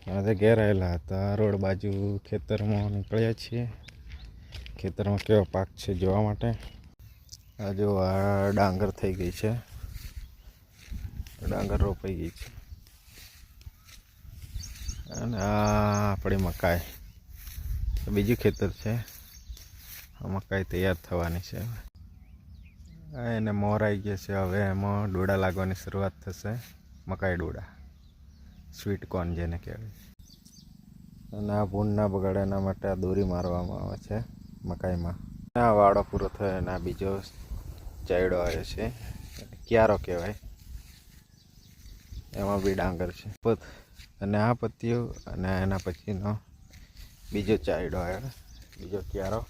આજે ઘેર આવેલા હતા રોડ બાજુ ખેતરમાં નીકળ્યા છીએ. ખેતરમાં કેવો પાક છે જોવા માટે. આ જો આ ડાંગર થઈ ગઈ છે, ડાંગર રોપાઈ ગઈ છે અને આ આપણી મકાઈ. બીજું ખેતર છે, આ મકાઈ તૈયાર થવાની છે. એને મોર આવી ગયા છે, હવે એમાં ડોડા લાગવાની શરૂઆત થશે. મકાઈ ડોડા, સ્વીટ કોર્ન જેને કહેવાય. અને આ ભૂંડ ના બગાડે એના માટે આ દોરી મારવામાં આવે છે મકાઈમાં. આ વાડો પૂરો થયો અને આ બીજો ચાયડો આવે છે, ક્યારો કહેવાય. એમાં બી ડાંગર છે અને આ પત્તીઓ અને એના પછીનો બીજો ચાયડો આવ્યો, બીજો ક્યારો,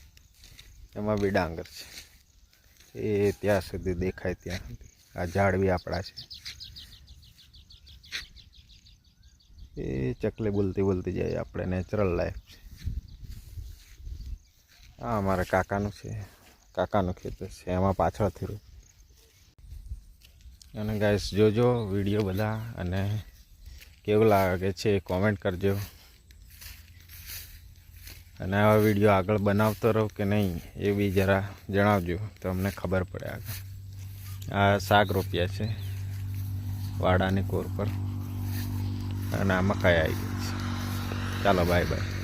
એમાં બી ડાંગર છે. એ ત્યાં સુધી દેખાય ત્યાં સુધી આ ઝાડ બી આપણા છે. એ ચકલી બોલતી જાય, આપણે નેચરલ લાઈફ છે. આ અમારા કાકાનું છે, કાકાનું ખેતર છે, એમાં પાછળથી રૂપ. અને ગાઈસ જોજો વિડીયો બધા, અને કેવું લાગે છે કોમેન્ટ કરજો. અને આવા વિડીયો આગળ બનાવતો રહો કે નહીં એ બી જરા જણાવજો, તો અમને ખબર પડે આગળ. આ શાક રોપ્યા છે વાડાની કોર પર, અને આ મકાઈ આવી ગઈ છે. ચાલો બાય બાય.